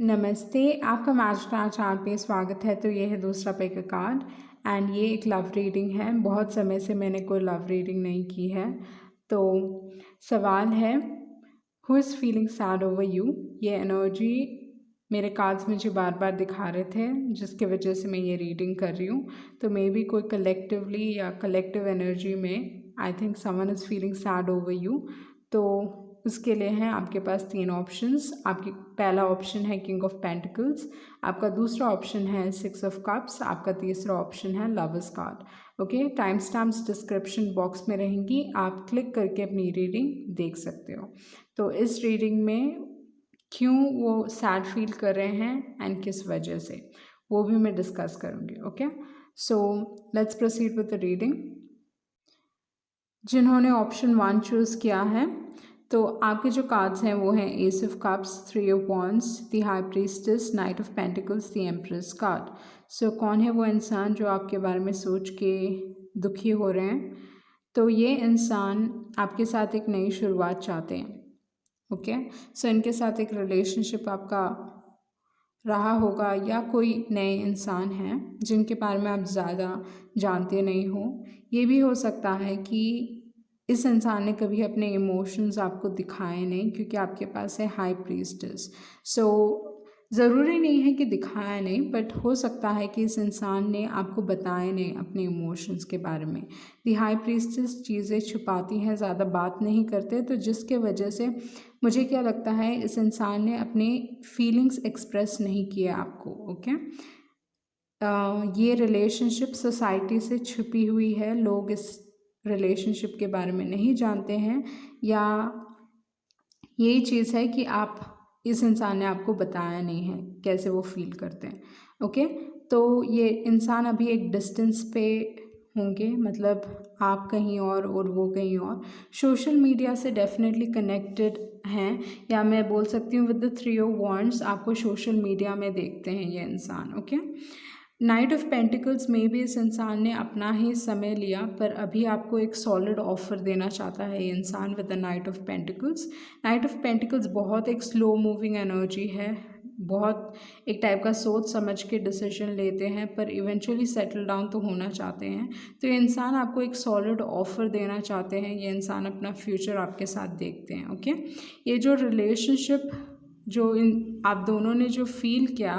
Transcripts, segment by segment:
नमस्ते, आपका magic chart पे स्वागत है। तो ये है दूसरा पिक कार्ड एंड ये एक लव रीडिंग है। बहुत समय से मैंने कोई लव रीडिंग नहीं की है। तो सवाल है, who is feeling sad over you. ये एनर्जी मेरे कार्ड्स मुझे बार बार दिखा रहे थे, जिसकी वजह से मैं ये रीडिंग कर रही हूँ। तो मे बी कोई कलेक्टिवली या कलेक्टिव एनर्जी में I think someone is feeling sad over you. तो उसके लिए हैं आपके पास 3 ऑप्शंस। आपकी पहला ऑप्शन है किंग ऑफ पेंटिकल्स, आपका दूसरा ऑप्शन है 6 ऑफ कप्स, आपका तीसरा ऑप्शन है lovers card. Okay, time stamps description box में रहेंगी, आप क्लिक करके अपनी रीडिंग देख सकते हो। तो इस रीडिंग में क्यों वो सैड फील कर रहे हैं एंड किस वजह से, वो भी मैं डिस्कस करूँगी। Okay, so let's proceed with the reading. जिन्होंने ऑप्शन 1 चूज़ किया है, तो आपके जो कार्ड्स हैं वो हैं ace of cups, 3 of wands, the high priestess, knight of pentacles, the empress card. So कौन है वो इंसान जो आपके बारे में सोच के दुखी हो रहे हैं? तो ये इंसान आपके साथ एक नई शुरुआत चाहते हैं। ओके, सो इनके साथ एक रिलेशनशिप आपका रहा होगा, या कोई नए इंसान हैं जिनके बारे में आप ज़्यादा जानते नहीं हो। ये भी हो सकता है कि इस इंसान ने कभी अपने इमोशंस आपको दिखाए नहीं, क्योंकि आपके पास है हाई प्रीस्टेस। सो ज़रूरी नहीं है कि दिखाया नहीं, बट हो सकता है कि इस इंसान ने आपको बताया नहीं अपने इमोशंस के बारे में। दी हाई प्रीस्टेस चीज़ें छुपाती हैं, ज़्यादा बात नहीं करते, तो जिसके वजह से मुझे क्या लगता है, इस इंसान ने अपने फीलिंग्स एक्सप्रेस नहीं किया आपको। ओके, ये रिलेशनशिप सोसाइटी से छुपी हुई है, लोग इस रिलेशनशिप के बारे में नहीं जानते हैं, या यही चीज़ है कि आप इस इंसान ने आपको बताया नहीं है कैसे वो फील करते हैं। ओके, तो ये इंसान अभी एक डिस्टेंस पे होंगे, मतलब आप कहीं और वो कहीं और। सोशल मीडिया से डेफिनेटली कनेक्टेड हैं, या मैं बोल सकती हूँ विद द 3 ऑफ वॉन्ड्स आपको सोशल मीडिया में देखते हैं ये इंसान। ओके, नाइट ऑफ पेंटिकल्स में भी इस इंसान ने अपना ही समय लिया, पर अभी आपको एक सॉलिड ऑफर देना चाहता है ये इंसान with the night of pentacles. Night of pentacles बहुत एक स्लो मूविंग एनर्जी है, बहुत एक टाइप का सोच समझ के डिसीजन लेते हैं, पर इवेंचुअली सेटल डाउन तो होना चाहते हैं। तो ये इंसान आपको एक सॉलिड ऑफर देना चाहते हैं, ये इंसान अपना फ्यूचर आपके साथ देखते हैं। ओके, ये जो रिलेशनशिप जो आप दोनों ने जो फील किया,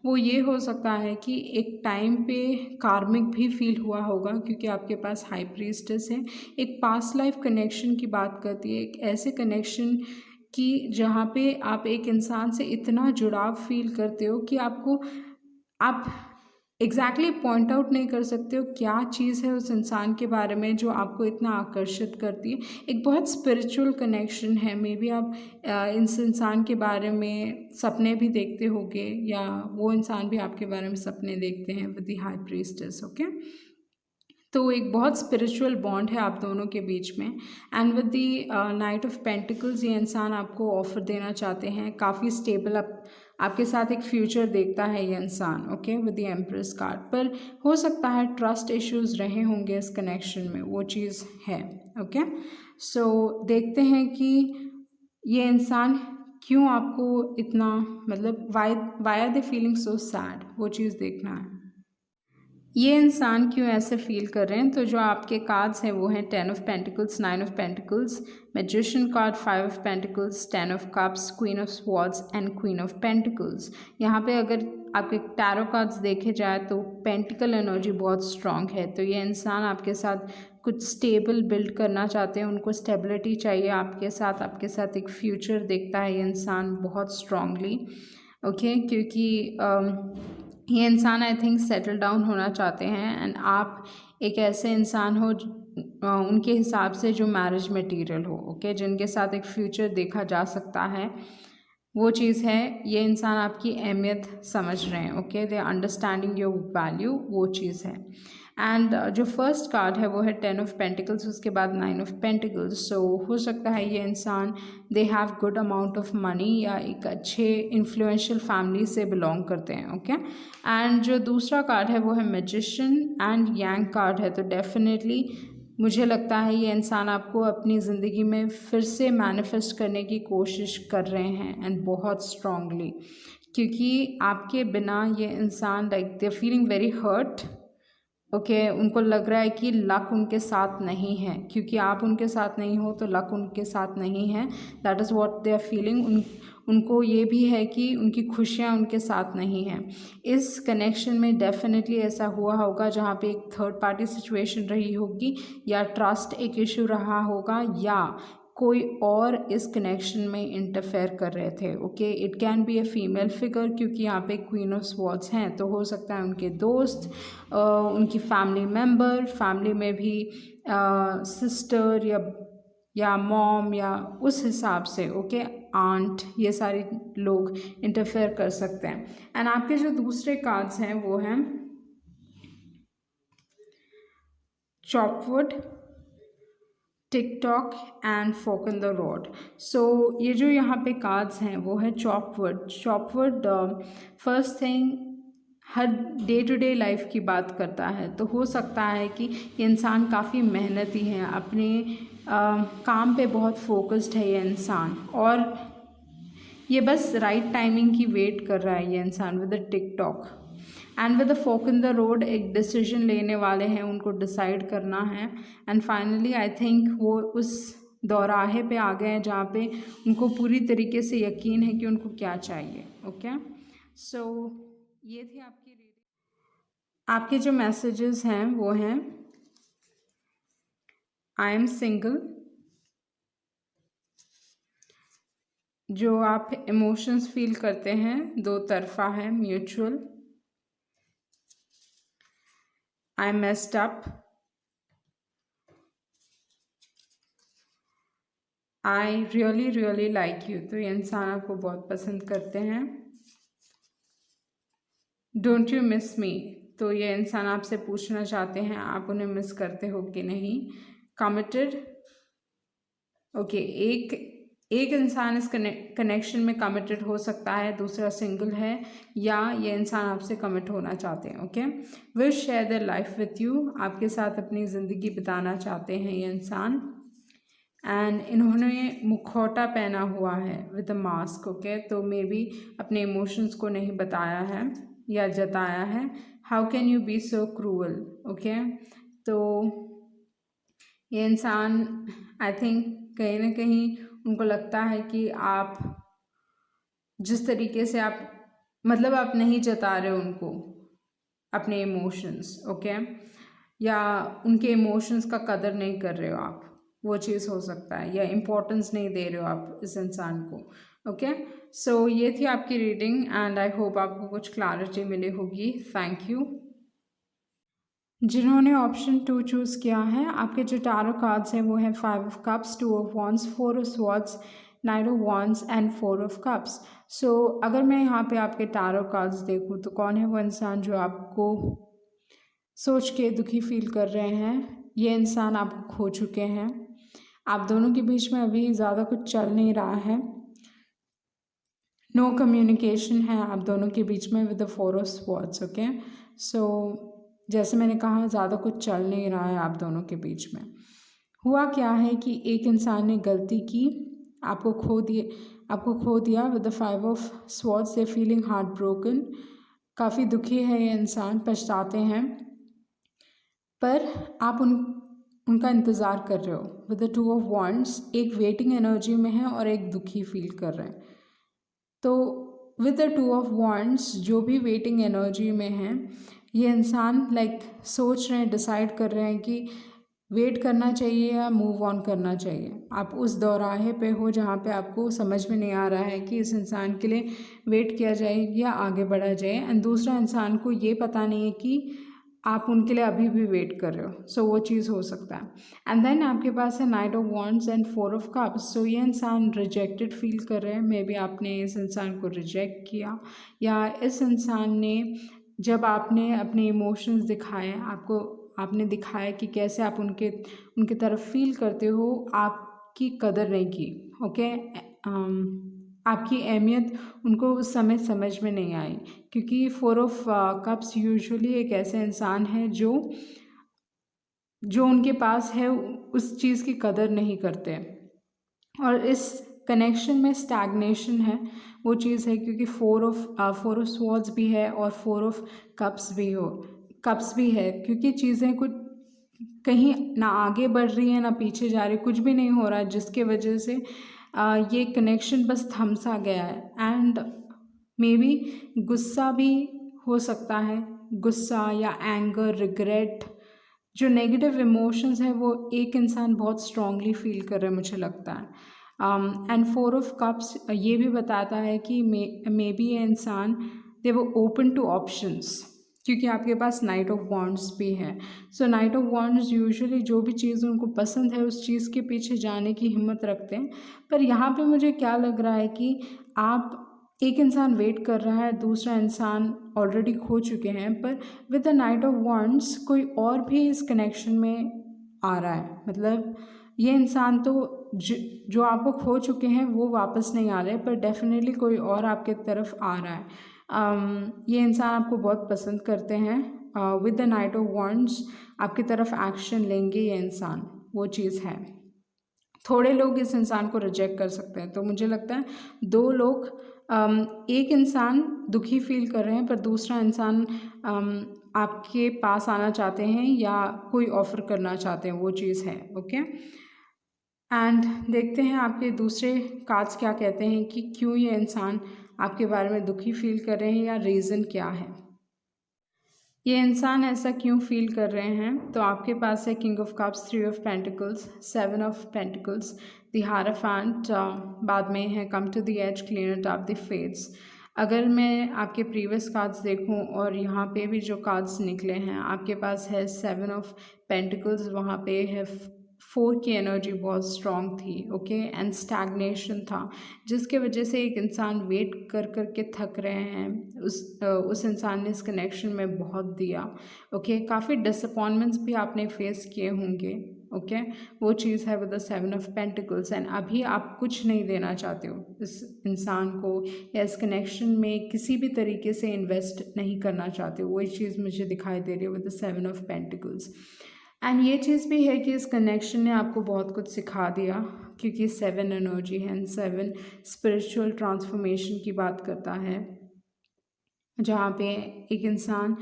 वो ये हो सकता है कि एक टाइम पे कार्मिक भी फील हुआ होगा, क्योंकि आपके पास हाई प्रीस्टेस है। एक पास्ट लाइफ कनेक्शन की बात करती है, एक ऐसे कनेक्शन की जहाँ पे आप एक इंसान से इतना जुड़ाव फील करते हो कि आप एग्जैक्टली पॉइंट आउट नहीं कर सकते हो क्या चीज़ है उस इंसान के बारे में जो आपको इतना आकर्षित करती है। एक बहुत स्पिरिचुअल कनेक्शन है। मे बी आप इस इंसान के बारे में सपने भी देखते होगे, या वो इंसान भी आपके बारे में सपने देखते हैं with the high priestess. Okay, तो एक बहुत स्पिरिचुअल बॉन्ड है आप दोनों के बीच में। And with the night of pentacles ये इंसान आपको ऑफर देना चाहते हैं, काफ़ी स्टेबल आपके साथ एक फ्यूचर देखता है ये इंसान। Okay, with the empress card, पर हो सकता है ट्रस्ट इश्यूज रहे होंगे इस कनेक्शन में, वो चीज़ है। ओके, सो देखते हैं कि ये इंसान क्यों आपको इतना, मतलब why are they feeling so sad, वो चीज़ देखना है। ये इंसान क्यों ऐसे फील कर रहे हैं, तो जो आपके कार्ड्स हैं वो हैं 10 of pentacles, 9 of pentacles, magician card, 5 of pentacles, 10 of cups, queen of swords and queen of pentacles. यहाँ पे अगर आपके टैरो कार्ड्स देखे जाए तो पेंटिकल एनर्जी बहुत स्ट्रांग है। तो ये इंसान आपके साथ कुछ स्टेबल बिल्ड करना चाहते हैं, उनको स्टेबिलिटी चाहिए आपके साथ एक फ्यूचर देखता है ये इंसान बहुत स्ट्रांगली। ओके, क्योंकि ये इंसान आई थिंक सेटल डाउन होना चाहते हैं, एंड आप एक ऐसे इंसान हो उनके हिसाब से जो मैरिज मटेरियल हो। ओके, जिनके साथ एक फ्यूचर देखा जा सकता है, वो चीज़ है। ये इंसान आपकी अहमियत समझ रहे हैं। Okay, they are understanding your value, वो चीज़ है। एंड जो फर्स्ट कार्ड है वो है 10 ऑफ पेंटिकल्स, उसके बाद 9 ऑफ पेंटिकल्स। सो हो सकता है ये इंसान they have good amount of money, या एक अच्छे इन्फ्लुएंशियल फैमिली से बिलोंग करते हैं। ओके, एंड जो दूसरा कार्ड है वो है मैजिशियन एंड यांग कार्ड है। तो डेफिनेटली मुझे लगता है ये इंसान आपको अपनी ज़िंदगी में फिर से मैनिफेस्ट करने की कोशिश कर रहे हैं, एंड बहुत स्ट्रांगली। क्योंकि आपके बिना ये इंसान like they feeling very hurt. Okay, उनको लग रहा है कि लक उनके साथ नहीं है, क्योंकि आप उनके साथ नहीं हो तो लक उनके साथ नहीं है। That is what they are feeling. उनको ये भी है कि उनकी खुशियाँ उनके साथ नहीं हैं। इस कनेक्शन में डेफिनेटली ऐसा हुआ होगा जहाँ पे एक थर्ड पार्टी सिचुएशन रही होगी, या ट्रस्ट एक इशू रहा होगा, या कोई और इस कनेक्शन में इंटरफेयर कर रहे थे। Okay, it can be a female figure, क्योंकि यहाँ पे क्वीन ऑफ स्वॉर्ड्स हैं, तो हो सकता है उनके दोस्त, उनकी फैमिली मेम्बर, फैमिली में भी सिस्टर या मॉम, या उस हिसाब से ओके आंट, ये सारे लोग इंटरफेयर कर सकते हैं। एंड आपके जो दूसरे कार्ड्स हैं वो हैं chop wood, TikTok and fork in the road. So ये जो यहाँ पे कार्ड्स हैं वो है चॉपवुड। चॉपवुड फर्स्ट थिंग हर डे टू डे लाइफ की बात करता है, तो हो सकता है कि ये इंसान काफ़ी मेहनती है, अपने काम पे बहुत फोकस्ड है ये इंसान, और ये बस राइट टाइमिंग की वेट कर रहा है ये इंसान with the TikTok. And with the fork in the road एक डिसीजन लेने वाले हैं, उनको डिसाइड करना है। एंड फाइनली आई थिंक वो उस दौराहे पे आ गए हैं जहाँ पे उनको पूरी तरीके से यकीन है कि उनको क्या चाहिए। ओके, सो ये थी आपकी रीडिंग। आपके जो मैसेजेस हैं वो हैं आई एम सिंगल, जो आप इमोशंस फील करते हैं दो तरफा है, mutual. I messed up, I really really like you, तो ये इंसान आपको बहुत पसंद करते हैं। डोंट यू मिस मी, तो ये इंसान आपसे पूछना चाहते हैं आप उन्हें मिस करते हो कि नहीं। कमिटेड, ओके, एक इंसान इस कनेक्शन में कमिटेड हो सकता है, दूसरा सिंगल है, या ये इंसान आपसे कमिट होना चाहते हैं। Okay, will share their life with you, आपके साथ अपनी ज़िंदगी बिताना चाहते हैं ये इंसान। एंड इन्होंने मुखौटा पहना हुआ है विद अ मास्क। ओके, तो मे बी अपने इमोशंस को नहीं बताया है या जताया है। How can you be so cruel. Okay, तो ये इंसान आई थिंक कहीं ना कहीं उनको लगता है कि आप जिस तरीके से आप मतलब आप नहीं जता रहे हो उनको अपने इमोशंस। ओके, या उनके इमोशंस का कदर नहीं कर रहे हो आप, वो चीज़ हो सकता है, या इम्पोर्टेंस नहीं दे रहे हो आप इस इंसान को। ओके, सो ये थी आपकी रीडिंग एंड आई होप आपको कुछ क्लैरिटी मिली होगी। Thank you. जिन्होंने ऑप्शन 2 चूज़ किया है, आपके जो टारो कार्ड्स हैं वो हैं 5 of cups, 2 of wands, 4 of swords, 9 of wands and 4 of cups. So अगर मैं यहाँ पे आपके टारो कार्ड्स देखूँ तो कौन है वो इंसान जो आपको सोच के दुखी फील कर रहे हैं। ये इंसान आपको खो चुके हैं, आप दोनों के बीच में अभी ज़्यादा कुछ चल नहीं रहा है, नो कम्युनिकेशन है आप दोनों के बीच में with the 4 of swords. Okay, so जैसे मैंने कहा ज़्यादा कुछ चल नहीं रहा है आप दोनों के बीच में। हुआ क्या है कि एक इंसान ने गलती की, आपको खो दिया with the 5 of swords. They feeling heart broken, काफ़ी दुखी है ये इंसान, पछताते हैं, पर आप उनका इंतज़ार कर रहे हो विद द 2 ऑफ वॉन्ड्स। एक वेटिंग एनर्जी में है और एक दुखी फील कर रहे हैं। तो विद द 2 ऑफ वॉन्ड्स जो भी वेटिंग एनर्जी में है, ये इंसान लाइक सोच रहे हैं, डिसाइड कर रहे हैं कि वेट करना चाहिए या मूव ऑन करना चाहिए। आप उस दौराहे पे हो जहाँ पे आपको समझ में नहीं आ रहा है कि इस इंसान के लिए वेट किया जाए या आगे बढ़ा जाए, एंड दूसरा इंसान को ये पता नहीं है कि आप उनके लिए अभी भी वेट कर रहे हो। सो वो चीज़ हो सकता है। एंड देन आपके पास है knight of wands and 4 of cups. So ये इंसान रिजेक्टेड फील कर रहे हैं, मे बी आपने इस इंसान को रिजेक्ट किया, या इस इंसान ने जब आपने अपने इमोशंस दिखाए, आपने दिखाया कि कैसे आप उनके तरफ फील करते हो, आपकी कदर नहीं की। ओके, आपकी अहमियत उनको उस समय समझ में नहीं आई, क्योंकि 4 ऑफ कप्स यूजुअली एक ऐसे इंसान है जो उनके पास है उस चीज़ की कदर नहीं करते, और इस कनेक्शन में स्टैग्नेशन है। वो चीज़ है, क्योंकि फोर ऑफ स्वॉर्ड्स भी है और फोर ऑफ कप्स भी है, क्योंकि चीज़ें कुछ कहीं ना आगे बढ़ रही है ना पीछे जा रही, कुछ भी नहीं हो रहा है, जिसके वजह से ये कनेक्शन बस थम सा गया है। एंड मे बी गुस्सा भी हो सकता है, गुस्सा या एंगर, रिग्रेट, जो नेगेटिव इमोशंस है वो एक इंसान बहुत स्ट्रांगली फील कर रहा है, मुझे लगता है। एंड फोर ऑफ कप्स ये भी बताता है कि मे बी ये इंसान दे वो ओपन टू ऑप्शंस, क्योंकि आपके पास नाइट ऑफ वॉन्ड्स भी है। सो नाइट ऑफ वॉन्ड्स यूजुअली जो भी चीज़ उनको पसंद है उस चीज़ के पीछे जाने की हिम्मत रखते हैं। पर यहाँ पे मुझे क्या लग रहा है कि आप एक इंसान वेट कर रहा है, दूसरा इंसान ऑलरेडी खो चुके हैं, पर with the night of wands कोई और भी इस कनेक्शन में आ रहा है। मतलब ये इंसान तो जो आपको खो चुके हैं वो वापस नहीं आ रहे, पर डेफिनेटली कोई और आपके तरफ आ रहा है। ये इंसान आपको बहुत पसंद करते हैं। With the night of wands आपकी तरफ एक्शन लेंगे ये इंसान, वो चीज़ है। थोड़े लोग इस इंसान को रिजेक्ट कर सकते हैं, तो मुझे लगता है दो लोग, एक इंसान दुखी फील कर रहे हैं पर दूसरा इंसान आपके पास आना चाहते हैं या कोई ऑफ़र करना चाहते हैं, वो चीज़ है। ओके, एंड देखते हैं आपके दूसरे कार्ड्स क्या कहते हैं कि क्यों ये इंसान आपके बारे में दुखी फील कर रहे हैं या रीज़न क्या है, ये इंसान ऐसा क्यों फील कर रहे हैं। तो आपके पास है king of cups, three of pentacles, seven of pentacles, the hierophant, बाद में है come to the edge, clean it up, the fates. अगर मैं आपके प्रीवियस कार्ड्स देखूं और यहाँ पे भी जो कार्ड्स निकले हैं, आपके पास है सेवन ऑफ पेंटिकल्स, वहाँ पे है फोर की एनर्जी बहुत स्ट्रॉन्ग थी। ओके, एंड स्टैग्नेशन था, जिसके वजह से एक इंसान वेट कर कर के थक रहे हैं। उस इंसान ने इस कनेक्शन में बहुत दिया। ओके, काफ़ी डिसअपॉइंटमेंट्स भी आपने फेस किए होंगे। ओके, वो चीज़ है with the seven of pentacles, and अभी आप कुछ नहीं देना चाहते हो इस इंसान को, या इस कनेक्शन में किसी भी तरीके से इन्वेस्ट नहीं करना चाहते हो, वही चीज़ मुझे दिखाई दे रही है with the seven of pentacles. And ये चीज़ भी है कि इस कनेक्शन ने आपको बहुत कुछ सिखा दिया, क्योंकि सेवन एनर्जी है एंड सेवन स्पिरिचुअल ट्रांसफॉर्मेशन की बात करता है, जहाँ पे एक इंसान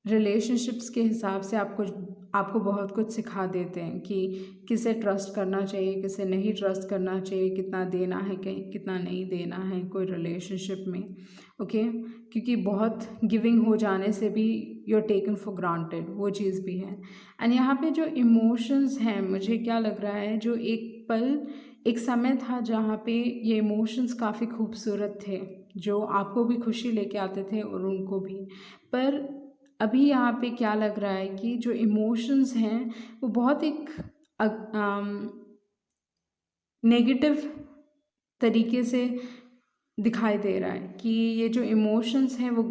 रिलेशनशिप्स के हिसाब से आपको बहुत कुछ सिखा देते हैं कि किसे ट्रस्ट करना चाहिए, किसे नहीं ट्रस्ट करना चाहिए, कितना देना है, कितना नहीं देना है कोई रिलेशनशिप में। ओके, क्योंकि बहुत गिविंग हो जाने से भी you are taken for granted, वो चीज़ भी है। एंड यहाँ पे जो इमोशंस हैं, मुझे क्या लग रहा है, जो एक समय था जहाँ पे ये इमोशंस काफ़ी खूबसूरत थे, जो आपको भी खुशी लेके आते थे और उनको भी। पर अभी यहाँ पे क्या लग रहा है कि जो इमोशंस हैं वो बहुत एक नेगेटिव तरीके से दिखाई दे रहा है, कि ये जो इमोशंस हैं वो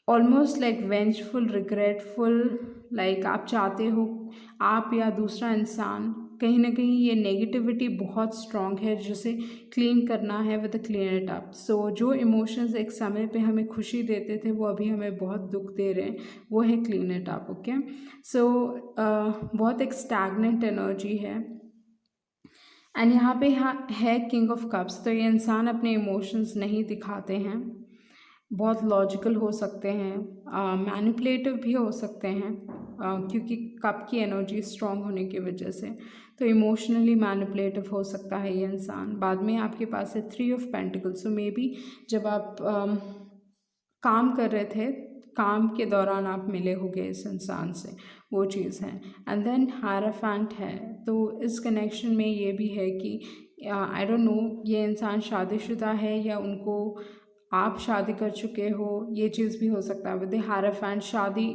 almost like vengeful, regretful, like आप चाहते हो, आप या दूसरा इंसान, कहीं ना कहीं ये नेगेटिविटी बहुत स्ट्रॉन्ग है जिसे क्लीन करना है विद क्लीन इट अप। सो जो इमोशंस एक समय पे हमें खुशी देते थे वो अभी हमें बहुत दुख दे रहे हैं, वो है क्लीन इट अप। ओके, सो बहुत एक स्टैग्नेंट एनर्जी है। एंड यहाँ पे है किंग ऑफ कप्स, तो ये इंसान अपने इमोशंस नहीं दिखाते हैं, बहुत लॉजिकल हो सकते हैं, मैनिपुलेटिव भी हो सकते हैं, क्योंकि कप की एनर्जी स्ट्रॉन्ग होने की वजह से, तो इमोशनली मैनिपुलेटिव हो सकता है ये इंसान। बाद में आपके पास है three of pentacles, so may be जब आप काम कर रहे थे, काम के दौरान आप मिले होंगे इस इंसान से, वो चीज़ है। एंड देन हायरोफेंट है, तो इस कनेक्शन में ये भी है कि आई डोंट नो ये इंसान शादीशुदा है या उनको आप शादी कर चुके हो, ये चीज़ भी हो सकता है। विद हायरोफेंट शादी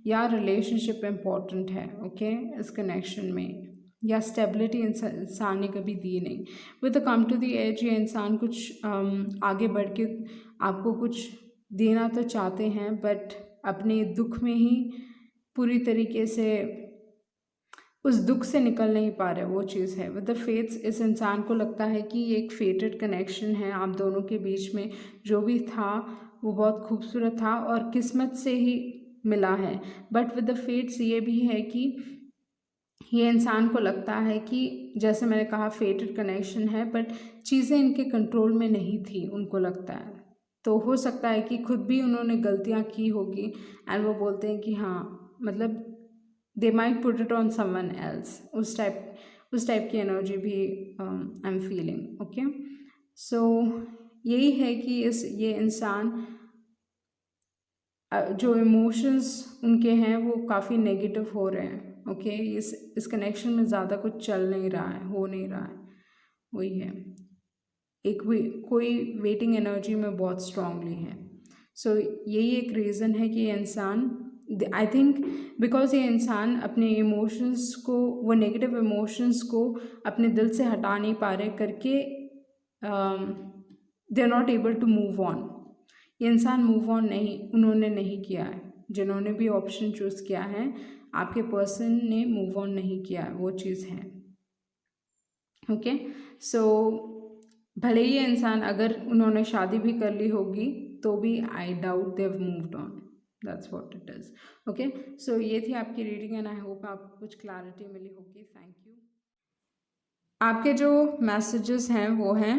या रिलेशनशिप इम्पॉर्टेंट है। ओके, इस कनेक्शन में, या स्टेबिलिटी इंसान ने कभी दी नहीं। With come to the edge, ये इंसान कुछ आगे बढ़ के आपको कुछ देना तो चाहते हैं, बट अपने दुख में ही पूरी तरीके से उस दुख से निकल नहीं पा रहे, वो चीज़ है। विद द फेट्स, इस इंसान को लगता है कि ये एक फेटेड कनेक्शन है आप दोनों के बीच में, जो भी था वो बहुत खूबसूरत था और किस्मत से ही मिला है। बट विद द फेट्स ये भी है कि ये इंसान को लगता है कि जैसे मैंने कहा फेटेड कनेक्शन है, बट चीज़ें इनके कंट्रोल में नहीं थी, उनको लगता है। तो हो सकता है कि खुद भी उन्होंने गलतियाँ की होगी एंड वो बोलते हैं कि हाँ, मतलब they might put it on someone else, उस टाइप की एनर्जी भी आई एम फीलिंग। ओके, सो यही है कि ये इंसान जो इमोशंस उनके हैं वो काफ़ी नेगेटिव हो रहे हैं। ओके, इस कनेक्शन में ज़्यादा कुछ चल नहीं रहा है, हो नहीं रहा है। वही है, कोई वेटिंग एनर्जी में बहुत स्ट्रांगली है। सो यही एक रीज़न है कि ये इंसान, आई थिंक बिकॉज ये इंसान अपने इमोशंस को, वो नेगेटिव इमोशंस को अपने दिल से हटा नहीं पा रहे करके they are not able to move on. ये इंसान मूव ऑन उन्होंने नहीं किया है। जिन्होंने भी ऑप्शन चूज़ किया है, आपके पर्सन ने मूव ऑन नहीं किया है, वो चीज़ है। ओके, सो भले ही ये इंसान अगर उन्होंने शादी भी कर ली होगी तो भी I doubt they have moved on, that's what it is. Okay, so ये थी आपकी रीडिंग एंड आई होप आपको कुछ क्लैरिटी मिली होगी। Thank you. आपके जो मैसेजेस हैं वो हैं,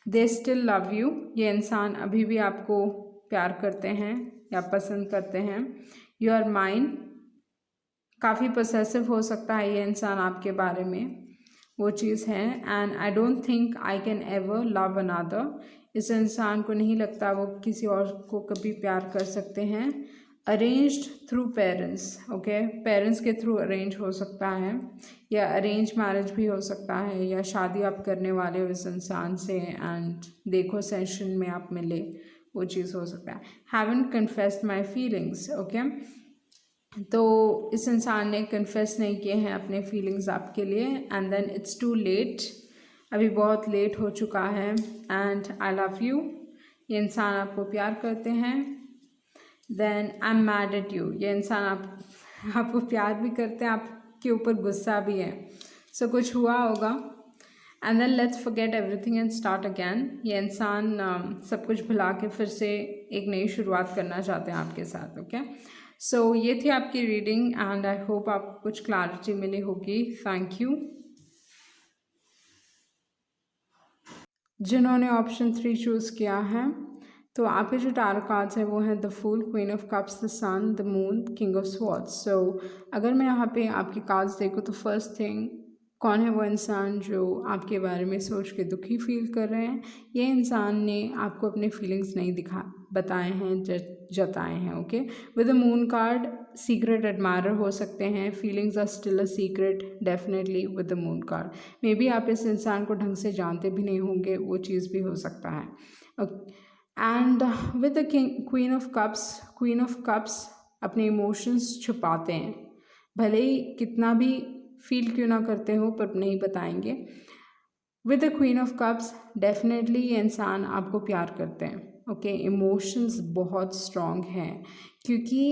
दे स्टिल लव यू। ये इंसान अभी भी आपको प्यार करते हैं या पसंद करते हैं। You are mine. काफ़ी पोसेसिव हो सकता है ये इंसान आपके बारे में, वो चीज़ है। And I don't think I can ever love another. इस इंसान को नहीं लगता वो किसी और को कभी प्यार कर सकते हैं। Arranged through parents. Okay, parents के थ्रू अरेंज हो सकता है या अरेंज मैरिज भी हो सकता है, या शादी आप करने वाले हो इस इंसान से एंड देखो सेशन में आप मिले, वो चीज़ हो सकता है। Haven't confessed my feelings. Okay, तो इस इंसान ने कन्फेस नहीं किए हैं अपने फीलिंग्स आपके लिए and then it's too late. अभी बहुत लेट हो चुका है एंड आई लव यू। ये इंसान आपको प्यार करते हैं। Then I am mad at you. ये इंसान आपको प्यार भी करते हैं, आपके ऊपर गुस्सा भी है। सो कुछ हुआ होगा and then let's forget everything and start again. ये इंसान सब कुछ भुला के फिर से एक नई शुरुआत करना चाहते हैं आपके साथ। ओके, सो ये थी आपकी रीडिंग एंड आई होप आपको कुछ क्लैरिटी मिली होगी। Thank you. जिन्होंने ऑप्शन 3 चूज़ किया है, तो आपके जो टैरो कार्ड्स हैं वो हैं the fool, queen of cups, the sun, the moon, king of swords. So अगर मैं यहाँ पे आपके कार्ड्स देखूँ तो फर्स्ट थिंग, कौन है वो इंसान जो आपके बारे में सोच के दुखी फील कर रहे हैं। ये इंसान ने आपको अपने फीलिंग्स नहीं बताए हैं, जताए हैं। Okay, with the moon card secret admirer हो सकते हैं। Feelings are still a secret definitely with the moon card. Maybe आप इस इंसान को ढंग से जानते भी नहीं होंगे, वो चीज़ भी हो सकता है। And with the queen of cups अपने इमोशंस छुपाते हैं, भले ही कितना भी फील क्यों ना करते हो पर नहीं बताएंगे। With the queen of cups definitely ये इंसान आपको प्यार करते हैं। ओके, इमोशंस बहुत स्ट्रॉन्ग हैं क्योंकि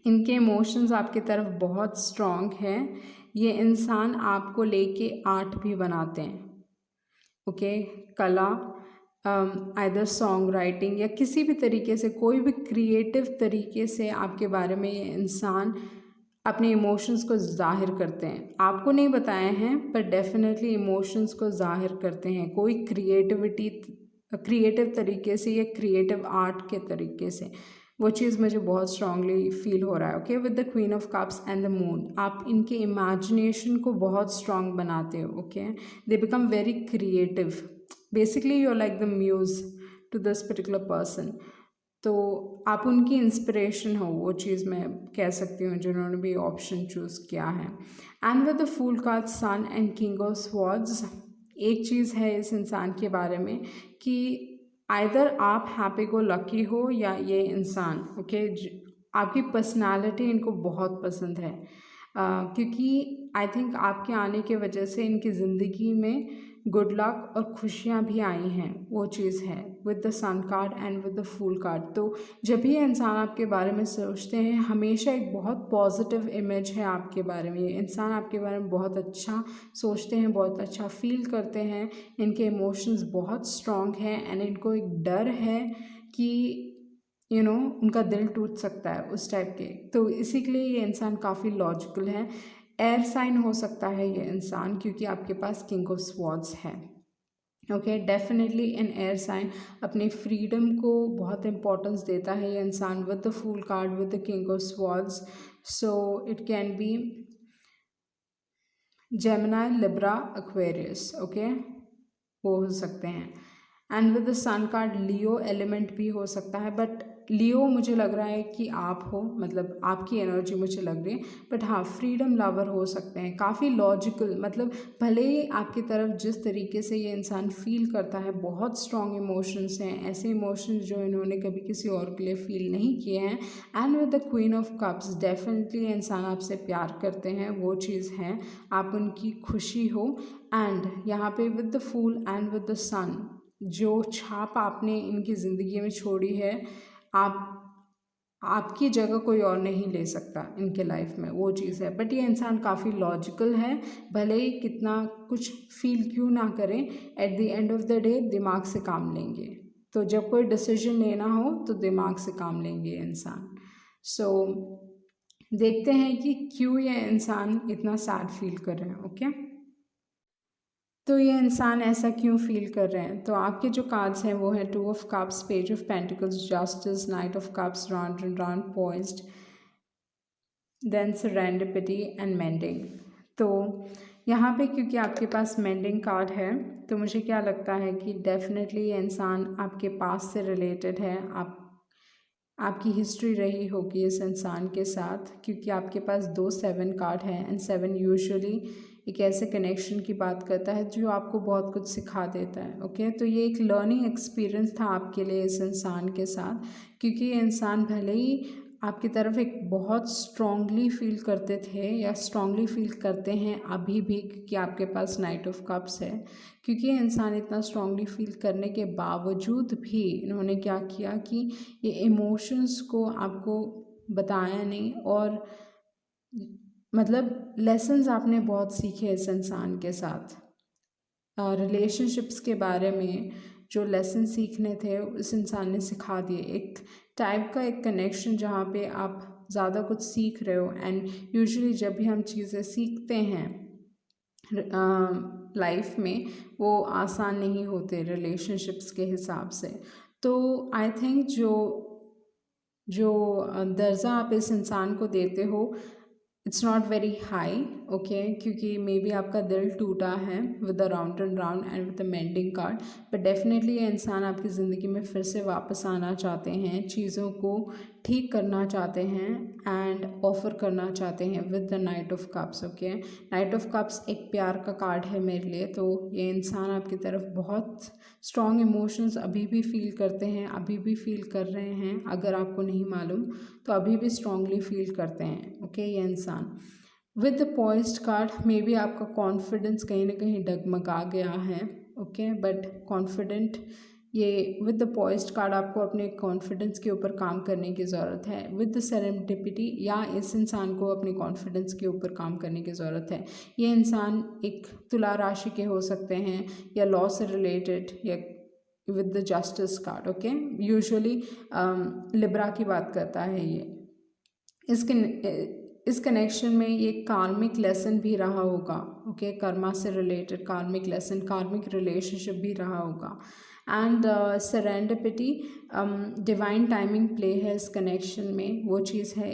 इनके इमोशंस आपकी तरफ बहुत स्ट्रॉन्ग हैं। ये इंसान आपको लेके आर्ट भी बनाते हैं। ओके, कला, आइदर सॉन्ग राइटिंग या किसी भी तरीके से, कोई भी क्रिएटिव तरीके से आपके बारे में ये इंसान अपने इमोशंस को ज़ाहिर करते हैं। आपको नहीं बताए हैं पर डेफिनेटली इमोशंस को ज़ाहिर करते हैं, कोई क्रिएटिव तरीके से या क्रिएटिव आर्ट के तरीके से। वो चीज़ मुझे बहुत स्ट्रांगली फील हो रहा है। Okay, with the queen of cups and the moon, आप इनके इमेजिनेशन को बहुत स्ट्रांग बनाते हो। Okay, they become very creative. Basically you are like the muse to this particular person. तो आप उनकी इंस्पिरेशन हो, वो चीज़ मैं कह सकती हूँ जिन्होंने भी ऑप्शन चूज़ किया है। And with the fool card sun and king of swords, एक चीज़ है इस इंसान के बारे में कि आइदर आप हैप्पी गो लकी हो या ये इंसान। ओके, आपकी पर्सनालिटी इनको बहुत पसंद है क्योंकि आई थिंक आपके आने के वजह से इनकी ज़िंदगी में गुड लक और खुशियाँ भी आई हैं, वो चीज़ है with the sun card and with the fool card. तो जब भी इंसान आपके बारे में सोचते हैं, हमेशा एक बहुत पॉजिटिव इमेज है आपके बारे में। ये इंसान आपके बारे में बहुत अच्छा सोचते हैं, बहुत अच्छा फील करते हैं। इनके इमोशंस बहुत स्ट्रॉन्ग हैं एंड इनको एक डर है कि उनका दिल टूट सकता है उस टाइप के। तो इसी के लिए ये इंसान काफ़ी लॉजिकल है। एयर साइन हो सकता है ये इंसान, क्योंकि आपके पास किंग ऑफ स्वॉर्ड्स है। Okay, definitely in air sign अपनी फ्रीडम को बहुत इंपॉर्टेंस देता है ये इंसान, with the fool card, with the king of swords. So it can be Gemini, Libra, Aquarius. Okay, वो हो सकते हैं। And with the sun card Leo element भी हो सकता है, बट लियो मुझे लग रहा है कि आप हो, मतलब आपकी एनर्जी मुझे लग रही है। बट हाँ, फ्रीडम लवर हो सकते हैं, काफ़ी लॉजिकल, मतलब भले ही आपकी तरफ जिस तरीके से ये इंसान फील करता है, बहुत स्ट्रॉन्ग इमोशंस हैं, ऐसे इमोशंस जो इन्होंने कभी किसी और के लिए फील नहीं किए हैं। And with the queen of cups, definitely इंसान आपसे प्यार करते हैं, वो चीज़ है, आप उनकी खुशी हो। एंड यहाँ पे with the fool and with the sun, जो छाप आपने इनकी ज़िंदगी में छोड़ी है, आपकी जगह कोई और नहीं ले सकता इनके लाइफ में, वो चीज़ है। बट ये इंसान काफ़ी लॉजिकल है, भले ही कितना कुछ फील क्यों ना करें, at the end of the day दिमाग से काम लेंगे। तो जब कोई डिसीजन लेना हो तो दिमाग से काम लेंगे ये इंसान। सो देखते हैं कि क्यों ये इंसान इतना सैड फील कर रहे हैं। ओके, तो ये इंसान ऐसा क्यों फील कर रहे हैं। तो आपके जो कार्ड्स हैं वो है 2 of cups, page of pentacles, justice, knight of cups, round and round, poised, then serendipity and mending. तो यहाँ पे क्योंकि आपके पास मेंडिंग कार्ड है, तो मुझे क्या लगता है कि डेफिनेटली ये इंसान आपके पास से रिलेटेड है, आपकी हिस्ट्री रही होगी इस इंसान के साथ, क्योंकि आपके पास 2 7 कार्ड हैं। एंड 7 यूजुअली एक ऐसे कनेक्शन की बात करता है जो आपको बहुत कुछ सिखा देता है। ओके, तो ये एक लर्निंग एक्सपीरियंस था आपके लिए इस इंसान के साथ, क्योंकि ये इंसान भले ही आपकी तरफ एक बहुत स्ट्रॉन्गली फील करते थे या स्ट्रॉन्गली फील करते हैं अभी भी, क्योंकि आपके पास नाइट ऑफ कप्स है, क्योंकि ये इंसान इतना स्ट्रॉन्गली फील करने के बावजूद भी इन्होंने क्या किया कि ये इमोशंस को आपको बताया नहीं, और मतलब लेसन्स आपने बहुत सीखे इस इंसान के साथ। रिलेशनशिप्स के बारे में जो लेसन सीखने थे उस इंसान ने सिखा दिए, एक टाइप का एक कनेक्शन जहाँ पे आप ज़्यादा कुछ सीख रहे हो। एंड यूजुअली जब भी हम चीज़ें सीखते हैं लाइफ में, वो आसान नहीं होते रिलेशनशिप्स के हिसाब से। तो आई थिंक जो दर्जा आप इस इंसान को देते हो, it's not very high. Okay, क्योंकि मे बी आपका दिल टूटा है with the round and round and with the mending card, but definitely ये इंसान आपकी ज़िंदगी में फिर से वापस आना चाहते हैं, चीज़ों को ठीक करना चाहते हैं एंड ऑफर करना चाहते हैं with the night of cups. Okay, night of cups एक प्यार का कार्ड है मेरे लिए, तो ये इंसान आपकी तरफ बहुत स्ट्रॉन्ग इमोशंस अभी भी फील करते हैं, अभी भी फील कर रहे हैं, अगर आपको नहीं मालूम तो अभी भी स्ट्रॉन्गली फील करते हैं। ओके, ये इंसान with the poised card, may be आपका कॉन्फिडेंस कहीं ना कहीं डगमगा गया है। ओके, बट कॉन्फिडेंट, ये विद द पॉइज्ड कार्ड आपको अपने कॉन्फिडेंस के ऊपर काम करने की ज़रूरत है। विद द सेरेंडिपिटी, या इस इंसान को अपने कॉन्फिडेंस के ऊपर काम करने की ज़रूरत है। ये इंसान एक तुला राशि के हो सकते हैं, या लॉ से रिलेटेड, या with the justice card. Okay, usually Libra की बात करता है ये। इस कनेक्शन में ये कार्मिक लेसन भी रहा होगा। ओके, कर्मा से रिलेटेड कार्मिक लेसन, कार्मिक रिलेशनशिप भी रहा होगा। And serendipity, divine timing play है इस कनेक्शन में, वो चीज़ है।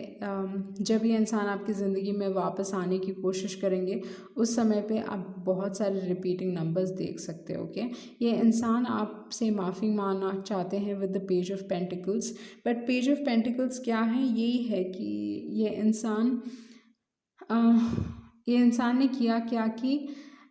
जब ये इंसान आपकी ज़िंदगी में वापस आने की कोशिश करेंगे, उस समय पे आप बहुत सारे रिपीटिंग नंबर्स देख सकते हो। ओके, ये इंसान आपसे माफ़ी मांगना चाहते हैं with the page of pentacles, but page of pentacles क्या है, यही है कि ये इंसान ने किया क्या कि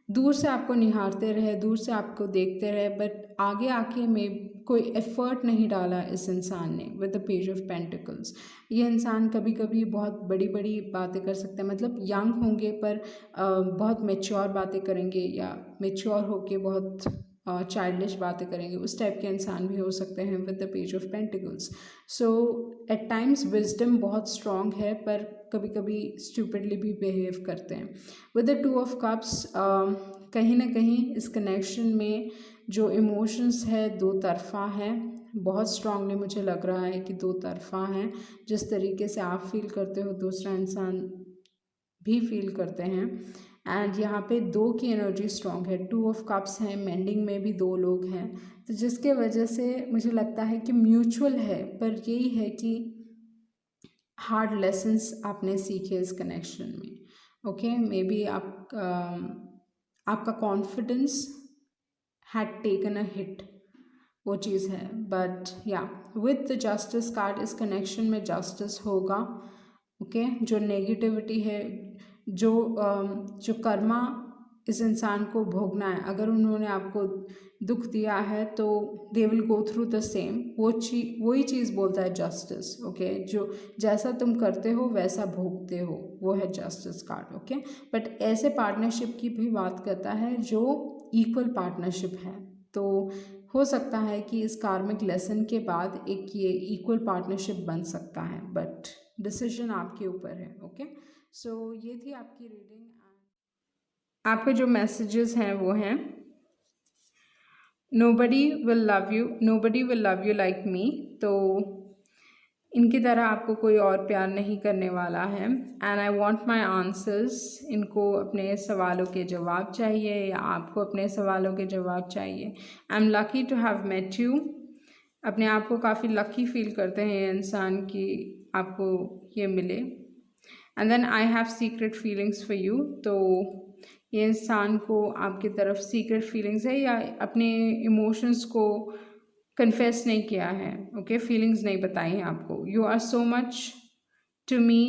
दूर से आपको निहारते रहे, दूर से आपको देखते रहे, बट आगे आके में कोई एफर्ट नहीं डाला इस इंसान ने with the page of pentacles. ये इंसान कभी कभी बहुत बड़ी बड़ी बातें कर सकते हैं, मतलब यंग होंगे पर बहुत मेच्योर बातें करेंगे, या मेच्योर होके बहुत चाइल्डिश बातें करेंगे, उस टाइप के इंसान भी हो सकते हैं with the page of pentacles. So at times wisdom बहुत स्ट्रॉन्ग है, पर कभी कभी स्टूपिडली भी बिहेव करते हैं। विद द 2 ऑफ कप्स, कहीं ना कहीं इस कनेक्शन में जो इमोशंस है दो तरफ़ा है, बहुत स्ट्रांगली मुझे लग रहा है कि दो तरफ़ा है। जिस तरीके से आप फील करते हो दूसरा इंसान भी फील करते हैं। एंड यहाँ पे दो की एनर्जी स्ट्रांग है, 2 ऑफ कप्स हैं, मेंडिंग में भी दो लोग हैं, तो जिसके वजह से मुझे लगता है कि म्यूचुअल है, पर यही है कि हार्ड लेसन्स आपने सीखे इस कनेक्शन में। ओके, मे बी आपका confidence had taken a hit, वो चीज़ है। बट या विथ द जस्टिस कार्ड इस कनेक्शन में जस्टिस होगा। ओके, जो नेगेटिविटी है, जो कर्मा इस इंसान को भोगना है, अगर उन्होंने आपको दुख दिया है तो they will go through the same. वही चीज़ बोलता है जस्टिस। ओके, जो जैसा तुम करते हो वैसा भोगते हो, वो है जस्टिस कार्ड। ओके, बट ऐसे पार्टनरशिप की भी बात करता है जो इक्वल पार्टनरशिप है। तो हो सकता है कि इस कार्मिक लेसन के बाद एक ये इक्वल पार्टनरशिप बन सकता है, बट डिसीजन आपके ऊपर है। ओके, सो ये थी आपकी रीडिंग। आपके जो मैसेजेस हैं वो हैं, nobody will love you like me. तो इनकी तरह आपको कोई और प्यार नहीं करने वाला है। And I want my answers, इनको अपने सवालों के जवाब चाहिए या आपको अपने सवालों के जवाब चाहिए। I am lucky to have met you, अपने आप को काफ़ी लकी फील करते हैं ये इंसान कि आपको ये मिले। And then I have secret feelings for you, तो ये इंसान को आपकी तरफ सीक्रेट फीलिंग्स है या अपने इमोशंस को कन्फेस नहीं किया है। ओके, फीलिंग्स नहीं बताई हैं आपको। You are so much to me,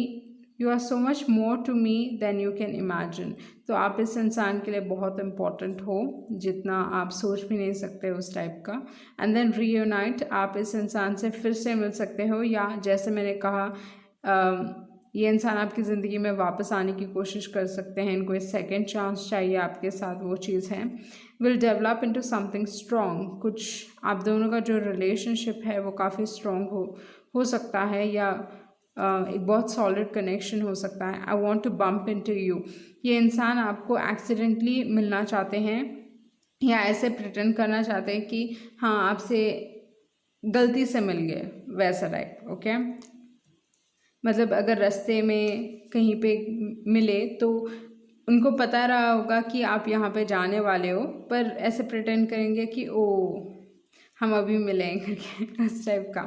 you are so much more to me than you can imagine. तो आप इस इंसान के लिए बहुत इम्पॉर्टेंट हो, जितना आप सोच भी नहीं सकते उस टाइप का। एंड देन रीयूनाइट, आप इस इंसान से फिर से मिल सकते हो, या जैसे मैंने कहा ये इंसान आपकी ज़िंदगी में वापस आने की कोशिश कर सकते हैं। इनको एक सेकेंड चांस चाहिए आपके साथ, वो चीज़ है। Will develop into something strong, कुछ आप दोनों का जो रिलेशनशिप है वो काफ़ी स्ट्रॉन्ग हो सकता है, या एक बहुत सॉलिड कनेक्शन हो सकता है। I want to bump into you, ये इंसान आपको एक्सीडेंटली मिलना चाहते हैं या ऐसे प्रिटेंड करना चाहते हैं कि हाँ आपसे गलती से मिल गए, वैसा टाइप। ओके, मतलब अगर रास्ते में कहीं पे मिले तो उनको पता रहा होगा कि आप यहाँ पे जाने वाले हो, पर ऐसे प्रिटेंड करेंगे कि ओ हम अभी मिलेंगे करके, उस टाइप का।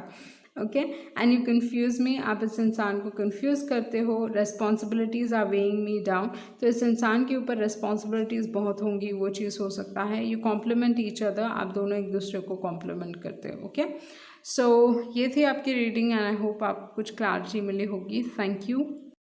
Okay, and you confuse me, आप इस इंसान को कन्फ्यूज़ करते हो। Responsibilities are weighing me down, तो इस इंसान के ऊपर रेस्पॉन्सिबिलिटीज़ बहुत होंगी, वो चीज़ हो सकता है। यू कॉम्प्लीमेंट ईच अदर, आप दोनों एक दूसरे को कॉम्प्लीमेंट करते हो। ओके, सो ये थी आपकी रीडिंग एंड आई होप आपको कुछ क्लैरिटी मिली होगी। Thank you.